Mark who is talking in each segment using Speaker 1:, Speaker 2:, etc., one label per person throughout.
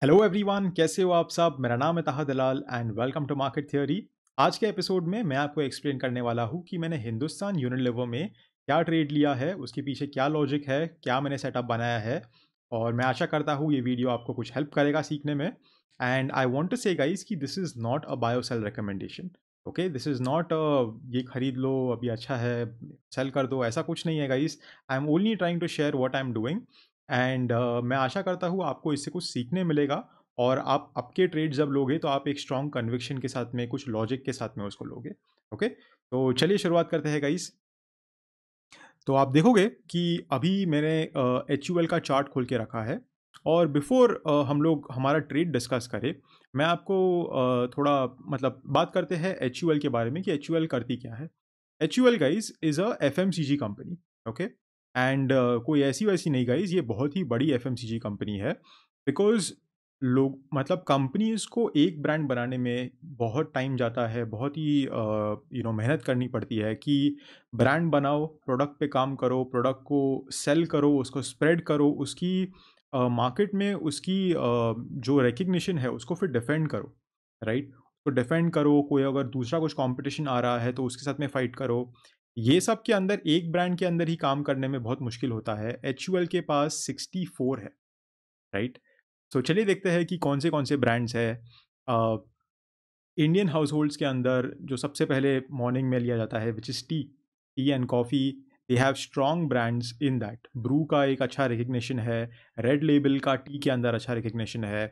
Speaker 1: Hello everyone, कैसे हो आप सब। मेरा नाम है Taha Dalal and welcome to market theory. आज के एपिसोड में मैं आपको एक्सप्लेन करने वाला हूँ कि मैंने हिंदुस्तान यूनिलीवर में क्या ट्रेड लिया है, उसके पीछे क्या लॉजिक है, क्या मैंने सेटअप बनाया है। और मैं आशा करता हूँ ये वीडियो आपको कुछ हेल्प करेगा सीखने में। एंड आई वॉन्ट टू से गाइज कि this is not a bio cell recommendation. Okay, this is not ये खरीद लो अभी अच्छा है, सेल कर दो, ऐसा कुछ नहीं है guys. I am only trying to share what I am doing. And मैं आशा करता हूँ आपको इससे कुछ सीखने मिलेगा। और आप आपके ट्रेड जब लोगे तो आप एक स्ट्रॉन्ग कन्विक्शन के साथ में, कुछ लॉजिक के साथ में उसको लोगे। ओके, तो चलिए शुरुआत करते हैं गाइस। तो आप देखोगे कि अभी मैंने एच यू एल का चार्ट खोल के रखा है। और बिफोर हम लोग हमारा ट्रेड डिस्कस करें, मैं आपको थोड़ा मतलब बात करते हैं एच यू एल के बारे में कि एच यू एल करती क्या है। H U L guys is a F M C G company. Okay, and कोई ऐसी वैसी नहीं गाइज, ये बहुत ही बड़ी F M C G company है। बिकॉज लोग मतलब कंपनीज को एक ब्रांड बनाने में बहुत टाइम जाता है, बहुत ही मेहनत करनी पड़ती है कि ब्रांड बनाओ, प्रोडक्ट पे काम करो, प्रोडक्ट को सेल करो, उसको स्प्रेड करो, उसकी मार्केट में उसकी जो रिकग्निशन है उसको फिर डिफेंड करो। राइट, तो डिफेंड करो, कोई अगर दूसरा कुछ कंपटीशन आ रहा है तो उसके साथ में फाइट करो। ये सब के अंदर एक ब्रांड के अंदर ही काम करने में बहुत मुश्किल होता है। एच यू एल के पास 64 है। राइट, तो चलिए देखते हैं कि कौन से ब्रांड्स है। इंडियन हाउस होल्ड्स के अंदर जो सबसे पहले मॉर्निंग में लिया जाता है which is tea and coffee. They have strong brands in that. Bru का एक अच्छा रिकग्निशन है, रेड लेबल का टी के अंदर अच्छा रिकग्निशन है।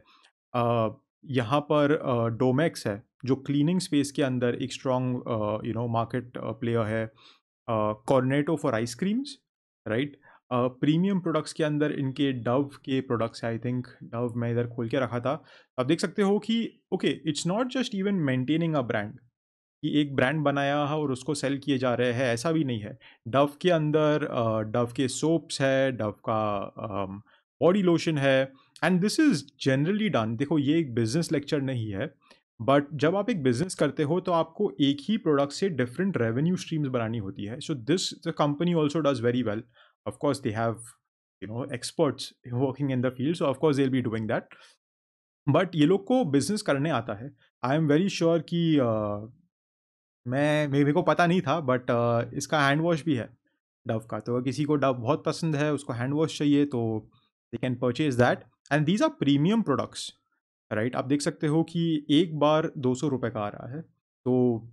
Speaker 1: यहाँ पर डोमेक्स है जो क्लीनिंग स्पेस के अंदर एक स्ट्रॉन्ग मार्केट प्लेयर है। Cornetto for ice creams. Right, premium products के अंदर इनके डव के प्रोडक्ट्स है। आई थिंक डव मैं इधर खोल के रखा था। आप देख सकते हो कि okay, it's not just even maintaining a brand कि एक ब्रांड बनाया है और उसको सेल किए जा रहे हैं, ऐसा भी नहीं है। डव के अंदर डव के सोप्स है, डव का बॉडी लोशन है। And this is generally done. देखो, ये एक बिजनेस लेक्चर नहीं है, बट जब आप एक बिजनेस करते हो तो आपको एक ही प्रोडक्ट से डिफरेंट रेवेन्यू स्ट्रीम्स बनानी होती है। So this the company also does very well. Of course they have experts working in the field, so of course they will be doing that. But ये लोग को बिजनेस करने आता है। आई एम वेरी श्योर कि मैं मेरे को पता नहीं था, बट इसका हैंड वॉश भी है डव का। तो अगर किसी को डव बहुत पसंद है, उसको हैंड वॉश चाहिए, तो they can purchase that. And these are premium products. Right, आप देख सकते हो कि एक बार 200 रुपये का आ रहा है। तो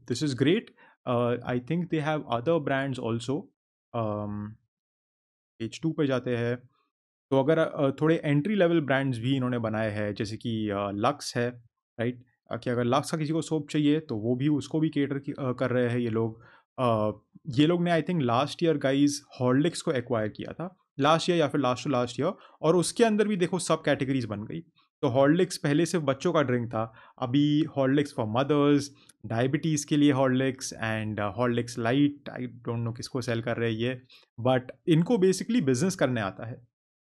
Speaker 1: this is great. I think they have other brands also. Page 2 पे जाते हैं तो अगर थोड़े एंट्री लेवल ब्रांड्स भी इन्होंने बनाए हैं, जैसे कि लक्स है। राइट, कि अगर लक्स का किसी को सोप चाहिए तो वो भी, उसको भी केटर कर रहे हैं ये लोग। अ, ये लोग ने I think last year guys Horlicks को एक्वायर किया था, लास्ट ईयर या फिर लास्ट टू लास्ट ईयर। और उसके अंदर भी देखो सब कैटेगरीज बन गई। तो हॉर्लिक्स पहले सिर्फ बच्चों का ड्रिंक था, अभी हॉर्लिक्स फॉर मदर्स, डायबिटीज़ के लिए Horlicks, and Horlicks light. I don't know किसको सेल कर रहे हैं ये, बट इनको बेसिकली बिजनेस करने आता है।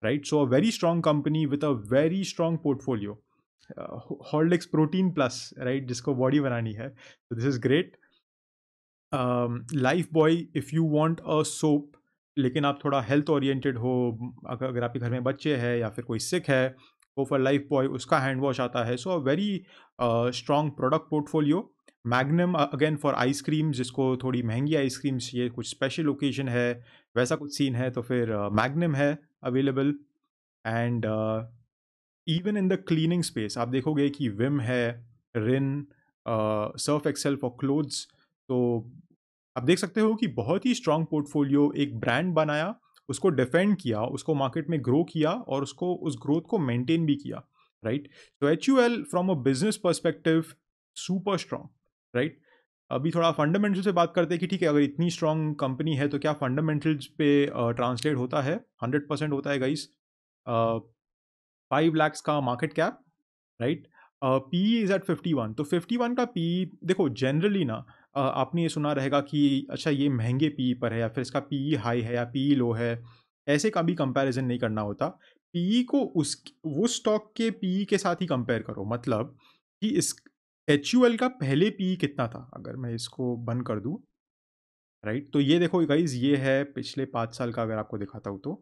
Speaker 1: right? So a very strong company with a very strong portfolio. Horlicks Protein Plus, right? जिसको बॉडी बनानी है, so this is great. Life boy, if you want a soap, लेकिन आप थोड़ा हेल्थ ओरिएंटेड हो, अगर आपके घर में बच्चे हैं या फिर कोई सिक है, वो फॉर लाइफ बॉय उसका हैंड वॉश आता है। So a very strong product portfolio. Magnum again for ice cream, जिसको थोड़ी महंगी आइसक्रीम चाहिए, कुछ स्पेशल ओकेजन है, वैसा कुछ सीन है, तो फिर मैग्नम है available. And even in the cleaning space आप देखोगे कि विम है, रिन, सर्फ एक्सेल फॉर क्लोथ्स। तो आप देख सकते हो कि बहुत ही स्ट्रॉन्ग पोर्टफोलियो, एक ब्रांड बनाया, उसको डिफेंड किया, उसको मार्केट में ग्रो किया और उसको उस ग्रोथ को मेंटेन भी किया। राइट, तो H U L from a business perspective super strong. Right, अभी थोड़ा फंडामेंटल से बात करते हैं कि ठीक है, अगर इतनी स्ट्रॉन्ग कंपनी है तो क्या फंडामेंटल्स पे ट्रांसलेट होता है? 100% होता है गाइस। 5 lakhs का market cap. Right, P is at 51। तो 51 का पी, देखो जनरली ना, आपने ये सुना रहेगा कि अच्छा ये महंगे पी पर है या फिर इसका पी हाई है या पी लो है। ऐसे का भी कंपैरिजन नहीं करना होता। पी को उस स्टॉक के पी के साथ ही कंपेयर करो। मतलब कि इस एच यू एल का पहले पी कितना था, अगर मैं इसको बंद कर दूं। राइट, तो ये देखो गाइज, ये है पिछले 5 साल का, अगर आपको दिखाता हूँ तो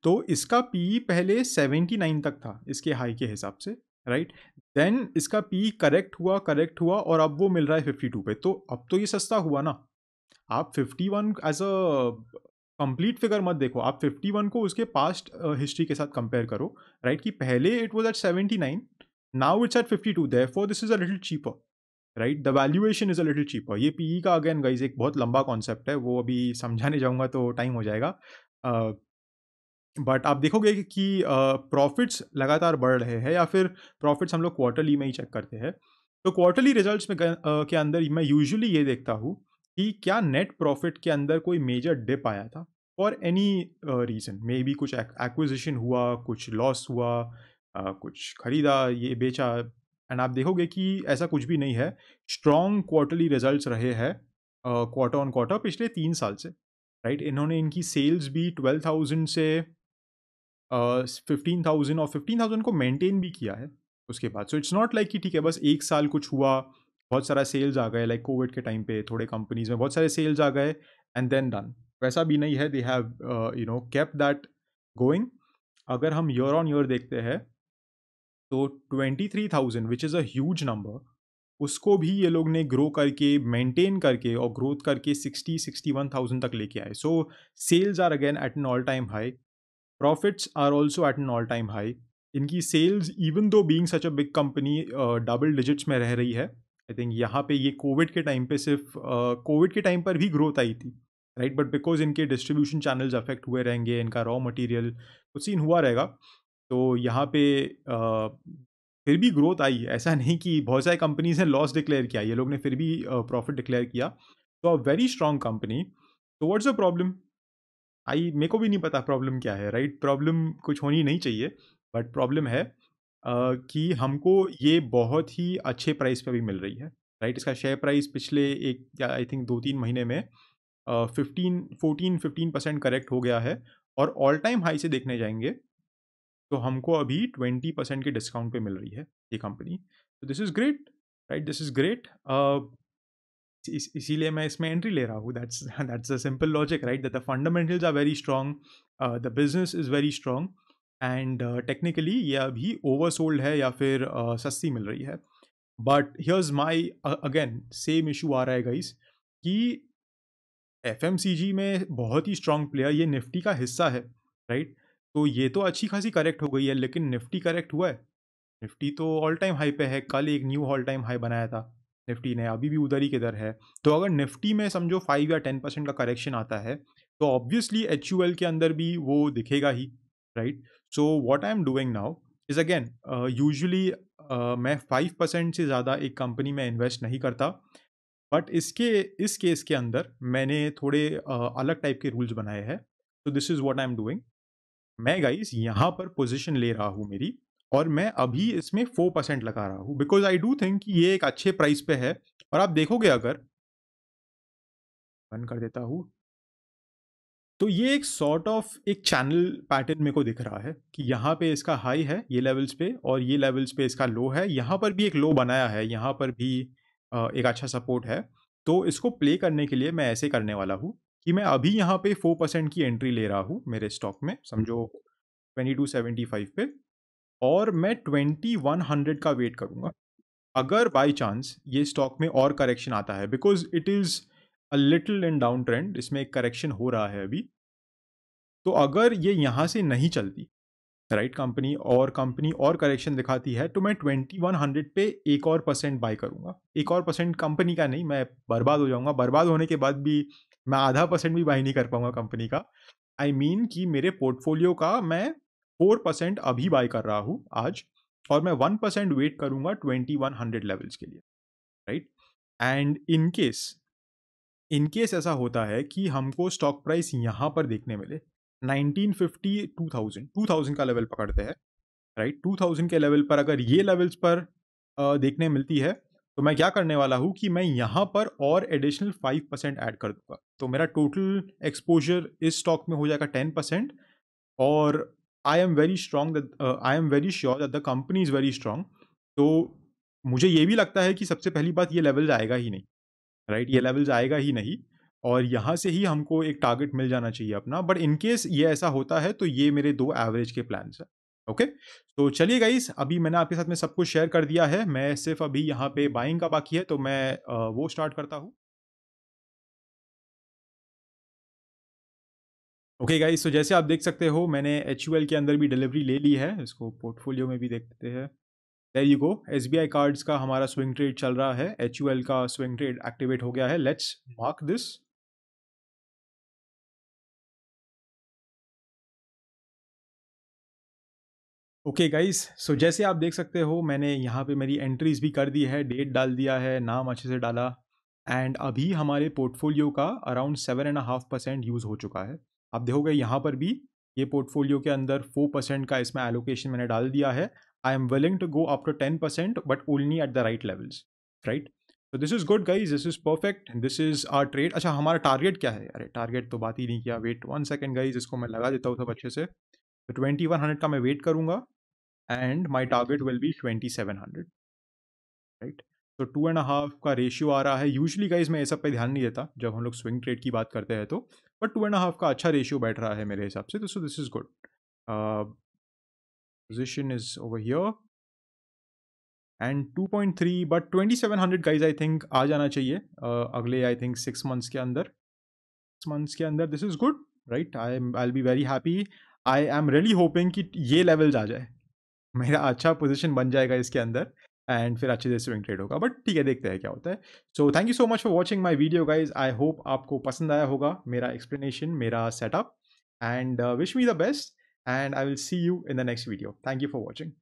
Speaker 1: तो इसका पी पहले 79 तक था इसके हाई के हिसाब से, राइट। देन इसका पी करेक्ट हुआ और अब वो मिल रहा है 52 पे, तो अब तो ये सस्ता हुआ ना। आप 51 एज अ कंप्लीट फिगर मत देखो, आप 51 को उसके पास्ट हिस्ट्री के साथ कंपेयर करो, राइट। कि पहले it was at 79, now it's at 52, therefore this is a little cheaper, right. The valuation is a little cheaper. ये पीई का अगेन गाइज एक बहुत लंबा कॉन्सेप्ट है, वो अभी समझाने जाऊंगा तो टाइम हो जाएगा। बट आप देखोगे कि प्रॉफिट्स लगातार बढ़ रहे हैं, या फिर प्रॉफिट्स हम लोग क्वार्टरली में ही चेक करते हैं। तो क्वार्टरली रिजल्ट्स में के अंदर मैं यूजुअली ये देखता हूँ कि क्या नेट प्रॉफिट के अंदर कोई मेजर डिप आया था for any reason. May be कुछ एक्विजिशन हुआ, कुछ लॉस हुआ, कुछ खरीदा, ये बेचा। एंड आप देखोगे कि ऐसा कुछ भी नहीं है। स्ट्रॉन्ग क्वार्टरली रिजल्ट्स रहे हैं क्वार्टर ऑन क्वार्टर पिछले 3 साल से, राइट। इन्होंने इनकी सेल्स भी 12,000 से 15,000 और 15,000 को मेंटेन भी किया है उसके बाद। सो इट्स नॉट लाइक कि ठीक है बस एक साल कुछ हुआ, बहुत सारा सेल्स आ गए, लाइक कोविड के टाइम पे थोड़े कंपनीज में बहुत सारे सेल्स आ गए एंड देन डन। वैसा भी नहीं है, they have kept that going. अगर हम ईयर ऑन ईयर देखते हैं तो 23,000 which is a huge number, उसको भी ये लोग ने ग्रो करके मेंटेन करके और ग्रोथ करके 61,000 तक लेके आए। So sales are again at an all time high, profits are also at an all time high. इनकी sales even though being such a big company double digits में रह रही है। आई थिंक यहाँ पे ये कोविड के टाइम पे सिर्फ कोविड के टाइम पर भी ग्रोथ आई थी, राइट। बट बिकॉज इनके डिस्ट्रीब्यूशन चैनल्स अफेक्ट हुए रहेंगे, इनका रॉ मटेरियल कुछ सीन हुआ रहेगा, तो यहाँ पे फिर भी ग्रोथ आई। ऐसा नहीं कि बहुत सारी कंपनीज ने लॉस डिक्लेयर किया, ये लोग ने फिर भी प्रॉफिट डिक्लेयर किया। तो अ वेरी स्ट्रॉन्ग कंपनी। तो व्हाट्स द प्रॉब्लम? आई मेरे को भी नहीं पता प्रॉब्लम क्या है, राइट। प्रॉब्लम कुछ होनी नहीं चाहिए, बट प्रॉब्लम है कि हमको ये बहुत ही अच्छे प्राइस पे भी मिल रही है, राइट। इसका शेयर प्राइस पिछले एक या आई थिंक 2-3 महीने में 15% करेक्ट हो गया है, और ऑल टाइम हाई से देखने जाएंगे तो हमको अभी 20% के डिस्काउंट पे मिल रही है ये कंपनी। तो this is great, right, this is great. इसीलिए मैं इसमें एंट्री ले रहा हूँ। That's that's a simple logic, right, that the fundamentals are very strong, the business is very strong, and technically ये अभी ओवरसोल्ड है या फिर सस्ती मिल रही है। But here's my again same issue आ रहा है गाइस, कि एफएमसीजी में बहुत ही स्ट्रॉन्ग प्लेयर, ये निफ्टी का हिस्सा है, राइट। तो ये तो अच्छी खासी करेक्ट हो गई है, लेकिन निफ्टी करेक्ट हुआ है? निफ्टी तो ऑल टाइम हाई पे है, कल एक न्यू ऑल टाइम हाई बनाया था निफ्टी ने, अभी भी उधर ही किधर है। तो अगर निफ्टी में समझो 5 या 10% का करेक्शन आता है, तो ऑब्वियसली एचयूएल के अंदर भी वो दिखेगा ही, right. So what I am doing now is again, usually मैं 5% से ज़्यादा एक कंपनी में इन्वेस्ट नहीं करता, बट इस केस के अंदर मैंने थोड़े अलग टाइप के रूल्स बनाए हैं। तो this is what I am doing. मैं गाइस यहाँ पर पोजीशन ले रहा हूँ मेरी, और मैं अभी इसमें 4% लगा रहा हूँ, बिकॉज आई डू थिंक ये एक अच्छे प्राइस पे है। और आप देखोगे, अगर बंद कर देता हूँ, तो ये एक सॉर्ट ऑफ एक चैनल पैटर्न मेरे को दिख रहा है कि यहाँ पे इसका हाई है ये लेवल्स पे, और ये लेवल्स पे इसका लो है। यहाँ पर भी एक लो बनाया है, यहाँ पर भी एक अच्छा सपोर्ट है। तो इसको प्ले करने के लिए मैं ऐसे करने वाला हूँ कि मैं अभी यहाँ पे 4% की एंट्री ले रहा हूँ मेरे स्टॉक में, समझो 2275 पे, और मैं 2100 का वेट करूंगा। अगर बाय चांस ये स्टॉक में और करेक्शन आता है, because it is a little in down trend, इसमें एक करेक्शन हो रहा है अभी, तो अगर ये यहाँ से नहीं चलती, राइट, कंपनी और करेक्शन दिखाती है, तो मैं 2100 पे एक और परसेंट बाय करूंगा। एक और परसेंट कंपनी का नहीं, मैं बर्बाद हो जाऊंगा। बर्बाद होने के बाद भी मैं आधा परसेंट भी बाय नहीं कर पाऊंगा कंपनी का। आई मीन कि मेरे पोर्टफोलियो का मैं 4% अभी बाय कर रहा हूँ आज, और मैं 1% वेट करूंगा 2100 लेवल्स के लिए, राइट। एंड इन केस ऐसा होता है कि हमको स्टॉक प्राइस यहाँ पर देखने मिले 1950, 2000 का लेवल पकड़ते हैं, राइट। 2000 के लेवल पर अगर ये लेवल्स पर देखने मिलती है, तो मैं क्या करने वाला हूँ कि मैं यहाँ पर और एडिशनल 5% ऐड कर दूंगा। तो मेरा टोटल एक्सपोजर इस स्टॉक में हो जाएगा 10%। और I am very sure that the company is very strong. तो मुझे ये भी लगता है कि सबसे पहली बात, ये लेवल आएगा ही नहीं, राइट, ये लेवल्स आएगा ही नहीं। और यहाँ से ही हमको एक टारगेट मिल जाना चाहिए अपना। बट इन केस ये ऐसा होता है तो ये मेरे 2 एवरेज के प्लान्स हैं। ओके? तो चलिए गाइस, अभी मैंने आपके साथ में सब कुछ शेयर कर दिया है। मैं सिर्फ़ अभी यहाँ पे बाइंग का बाकी है, तो मैं वो स्टार्ट करता हूँ। ओके गाइस, तो जैसे आप देख सकते हो मैंने एचयूएल के अंदर भी डिलीवरी ले ली है। इसको पोर्टफोलियो में भी देखते हैं। There you go, SBI cards का हमारा स्विंग ट्रेड चल रहा है। एचयूएल का स्विंग ट्रेड एक्टिवेट हो गया है। Let's mark this. Okay guys, so जैसे आप देख सकते हो मैंने यहाँ पे मेरी एंट्रीज भी कर दी है, डेट डाल दिया है, नाम अच्छे से डाला। एंड अभी हमारे पोर्टफोलियो का अराउंड 7.5% यूज़ हो चुका है। आप देखोगे यहाँ पर भी ये पोर्टफोलियो के अंदर 4% का इसमें एलोकेशन मैंने डाल दिया है। I am willing to go up to 10% but only at the right levels, right? तो this is good guys, this is perfect, this is our trade. अच्छा, हमारा टारगेट क्या है? अरे टारगेट तो बात ही नहीं किया। वेट 1 सेकेंड गाइज, इसको मैं लगा देता हूँ सब अच्छे से। तो 2100 का मैं वेट करूंगा and my target will be 2700, right? तो 2.5 का रेशियो आ रहा है। यूजली गाइज मैं ये सब पे ध्यान नहीं देता जब हम लोग स्विंग ट्रेड की बात करते हैं तो, बट 2.5 का अच्छा रेशियो बैठ रहा है मेरे हिसाब से। तो so this is good. Position is over here and 2.3, but 2700 guys I think आ जाना चाहिए अगले आई थिंक 6 मंथ्स के अंदर। 6 मंथ्स के अंदर this is good, right? I be very happy. I am really hoping कि ये लेवल्स आ जाए, मेरा अच्छा पोजीशन बन जाएगा इसके अंदर एंड फिर अच्छे से स्विंग ट्रेड होगा। बट ठीक है, देखते हैं क्या होता है। So thank you so much for watching my video guys. I hope आपको पसंद आया होगा मेरा एक्सप्लेनेशन, मेरा setup, and wish me the best and I will see you in the next video. Thank you for watching.